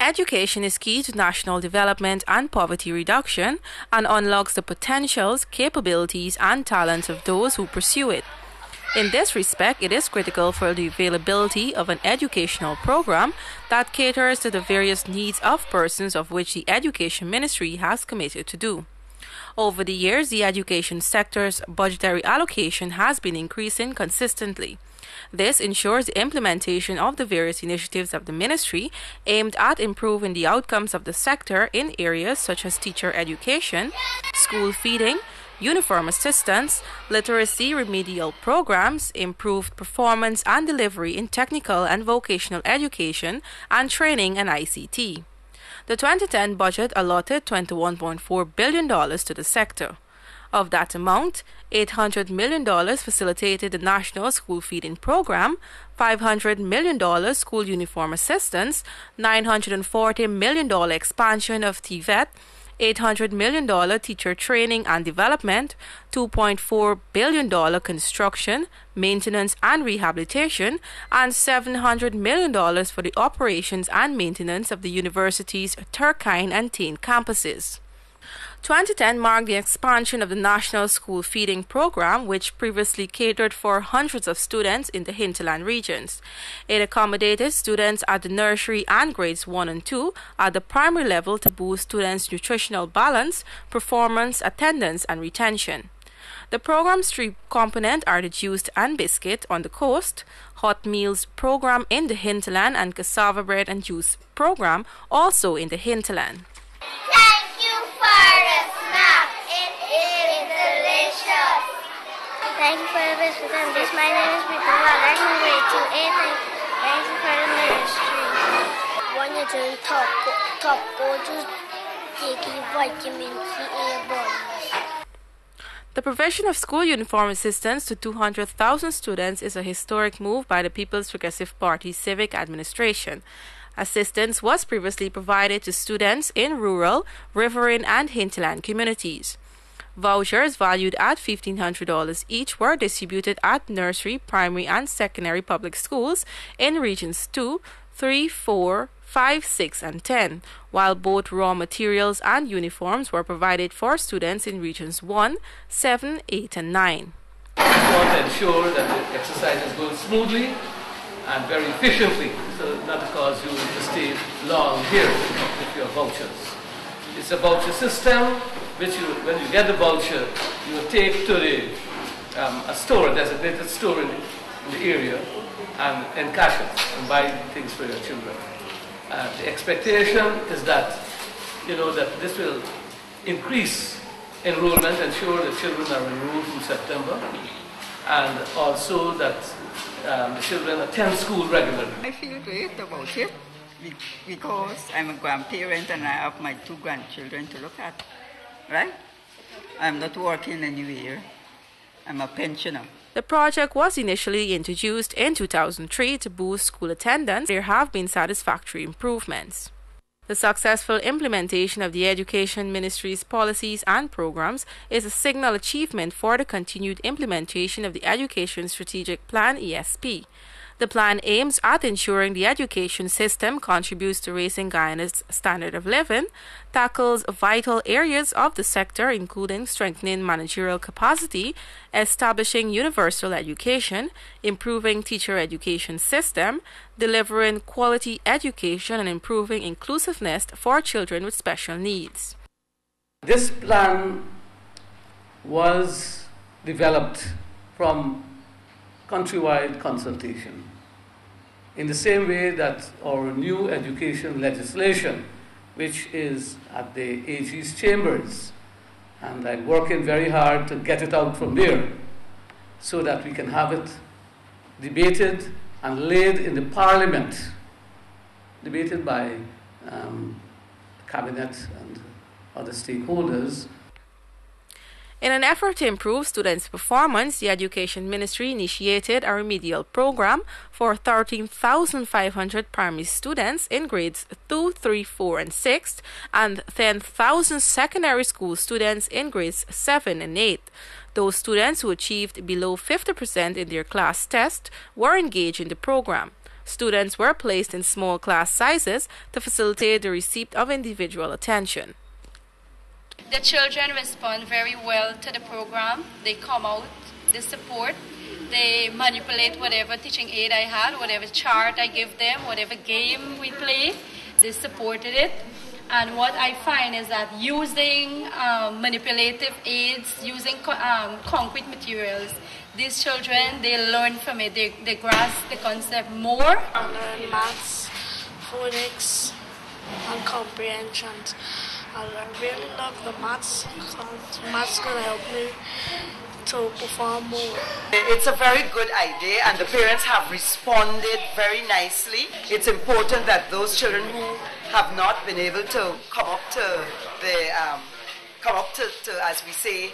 Education is key to national development and poverty reduction and unlocks the potentials, capabilities, and talents of those who pursue it. In this respect, it is critical for the availability of an educational program that caters to the various needs of persons of which the Education Ministry has committed to do. Over the years, the education sector's budgetary allocation has been increasing consistently. This ensures the implementation of the various initiatives of the ministry aimed at improving the outcomes of the sector in areas such as teacher education, school feeding, uniform assistance, literacy remedial programs, improved performance and delivery in technical and vocational education, and training and ICT. The 2010 budget allotted $21.4 billion to the sector. Of that amount, $800 million facilitated the National School Feeding Program, $500 million school uniform assistance, $940 million expansion of TVET, $800 million teacher training and development, $2.4 billion construction, maintenance and rehabilitation, and $700 million for the operations and maintenance of the university's Turkine and Tain campuses. 2010 marked the expansion of the National School Feeding Program, which previously catered for hundreds of students in the hinterland regions. It accommodated students at the nursery and grades 1 and 2 at the primary level to boost students' nutritional balance, performance, attendance, and retention. The program's three components are the juiced and biscuit on the coast, hot meals program in the hinterland, and cassava bread and juice program also in the hinterland. Thank you for the snack. It is delicious. Thank you for the biscuits and this. My name is Bikola. I can grade 2A. Thank you for the ministry. When you turn top gorgeous, take your vitamin C in your body. The provision of school uniform assistance to 200,000 students is a historic move by the People's Progressive Party Civic Administration. Assistance was previously provided to students in rural, riverine, and hinterland communities. Vouchers valued at $1,500 each were distributed at nursery, primary, and secondary public schools in regions 2, 3, 4, 5, 6, and 10, while both raw materials and uniforms were provided for students in regions 1, 7, 8, and 9. We want to ensure that the exercises go smoothly and very efficiently, so not to cause you to stay long here with your vouchers. It's a voucher system which when you get the voucher, you take to a store, a designated store in the area, and encash it and buy things for your children. The expectation is that that this will increase enrollment, ensure that children are enrolled in September, and also that the children attend school regularly. I feel great about it because I'm a grandparent and I have my 2 grandchildren to look at, right? I'm not working anywhere. I'm a pensioner. The project was initially introduced in 2003 to boost school attendance. There have been satisfactory improvements. The successful implementation of the Education Ministry's policies and programs is a signal achievement for the continued implementation of the Education Strategic Plan (ESP). The plan aims at ensuring the education system contributes to raising Guyana's standard of living, tackles vital areas of the sector including strengthening managerial capacity, establishing universal education, improving teacher education system, delivering quality education, and improving inclusiveness for children with special needs. This plan was developed from countrywide consultation, in the same way that our new education legislation, which is at the AG's chambers, and I'm working very hard to get it out from there so that we can have it debated and laid in the Parliament, debated by Cabinet and other stakeholders. In an effort to improve students' performance, the Education Ministry initiated a remedial program for 13,500 primary students in grades 2, 3, 4, and 6, and 10,000 secondary school students in grades 7 and 8. Those students who achieved below 50% in their class test were engaged in the program. Students were placed in small class sizes to facilitate the receipt of individual attention. The children respond very well to the program. They come out, they support, they manipulate whatever teaching aid I had, whatever chart I give them, whatever game we play, they supported it. And what I find is that using manipulative aids, using concrete materials, these children, they learn from it, they grasp the concept more. I learn maths, phonics, and comprehensions. I really love the maths because maths can help me to perform more. It's a very good idea and the parents have responded very nicely. It's important that those children who have not been able to come up to as we say,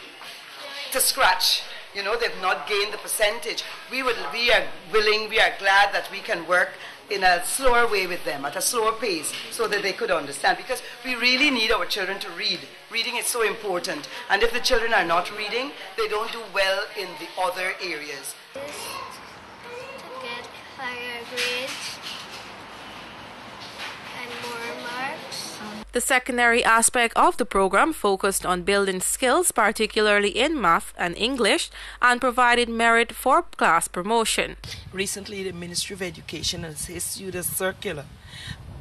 to scratch. You know, they've not gained the percentage. We are willing, we are glad that we can work in a slower way with them, at a slower pace, so that they could understand. Because we really need our children to read. Reading is so important. And if the children are not reading, they don't do well in the other areas. To get higher grades and more marks. The secondary aspect of the program focused on building skills, particularly in math and English, and provided merit for class promotion. Recently, the Ministry of Education has issued a circular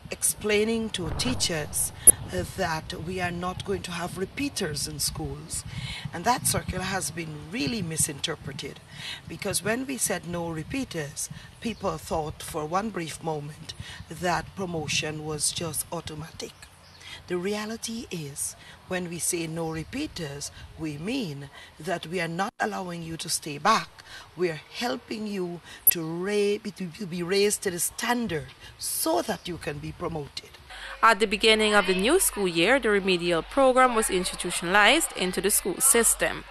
explaining to teachers that we are not going to have repeaters in schools. And that circular has been really misinterpreted, because when we said no repeaters, people thought for one brief moment that promotion was just automatic. The reality is, when we say no repeaters, we mean that we are not allowing you to stay back. We are helping you to be raised to the standard so that you can be promoted. At the beginning of the new school year, the remedial program was institutionalized into the school system.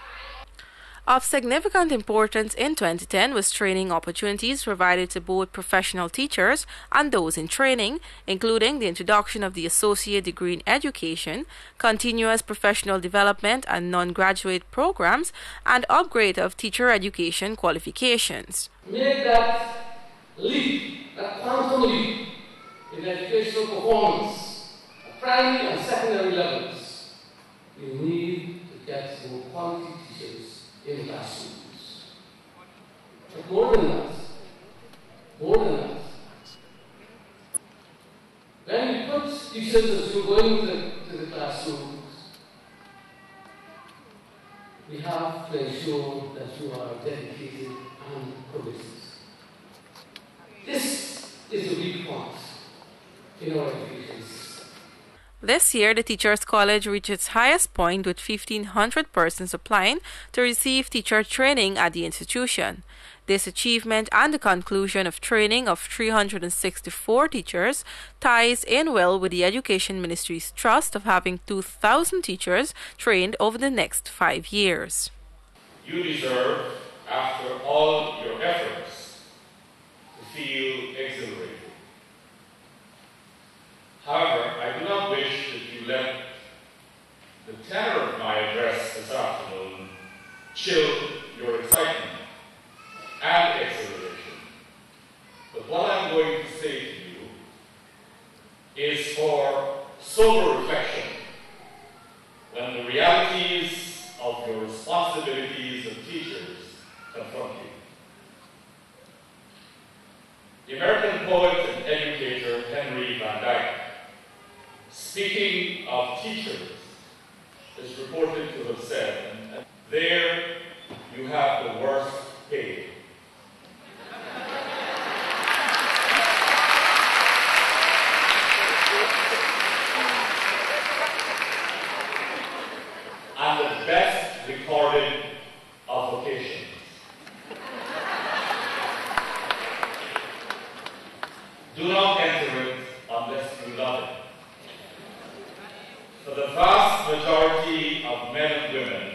Of significant importance in 2010 was training opportunities provided to both professional teachers and those in training, including the introduction of the Associate Degree in Education, continuous professional development and non-graduate programs, and upgrade of teacher education qualifications. Make that leap, that quantum leap in educational performance at primary and secondary levels. We need to get more quality teachers in classrooms. But more than that, when you put teachers as you go into the classrooms, we have to ensure that you are dedicated and committed. This is the weak point in our education system. This year, the Teachers College reached its highest point with 1,500 persons applying to receive teacher training at the institution. This achievement and the conclusion of training of 364 teachers ties in well with the Education Ministry's trust of having 2,000 teachers trained over the next 5 years. You deserve, after all your efforts, to feel exhilarated. However, I do not wish that you let the tenor of my address this afternoon chill your excitement and exhilaration. But what I'm going to say to you is for sober reflection when the realities of your responsibilities as teachers confront you. The American poet and educator Henry Van Dyke, speaking of teachers, is reported to have said, and there you have the worst paid. And the best recorded of vocations. Do not enter it unless you love it. For the vast majority of men and women,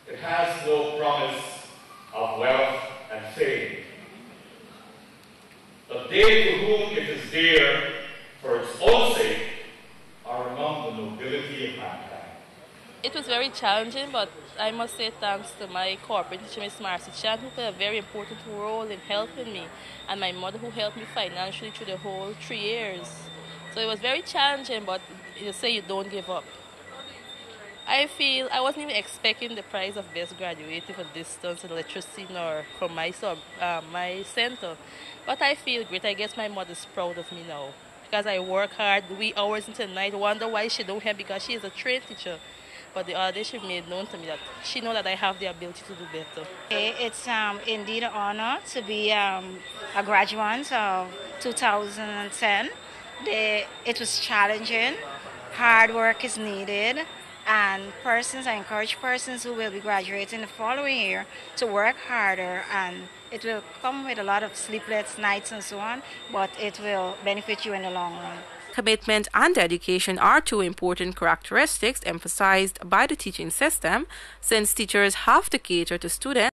it has no promise of wealth and fame. But they to whom it is dear for its own sake are among the nobility of mankind. It was very challenging, but I must say thanks to my corporate teacher, Ms. Marcy Chan, who played a very important role in helping me, and my mother, who helped me financially through the whole 3 years. So it was very challenging, but you say you don't give up. I feel I wasn't even expecting the prize of best graduating for distance and electricity nor from my center. But I feel great. I guess my mother's proud of me now because I work hard, wee hours into the night. Wonder why she don't help because she is a trained teacher. But the other day she made known to me that she knows that I have the ability to do better. It's indeed an honor to be a graduate of 2010. It was challenging. Hard work is needed. And I encourage persons who will be graduating the following year to work harder, and it will come with a lot of sleepless nights and so on, but it will benefit you in the long run. Commitment and dedication are two important characteristics emphasized by the teaching system, since teachers have to cater to students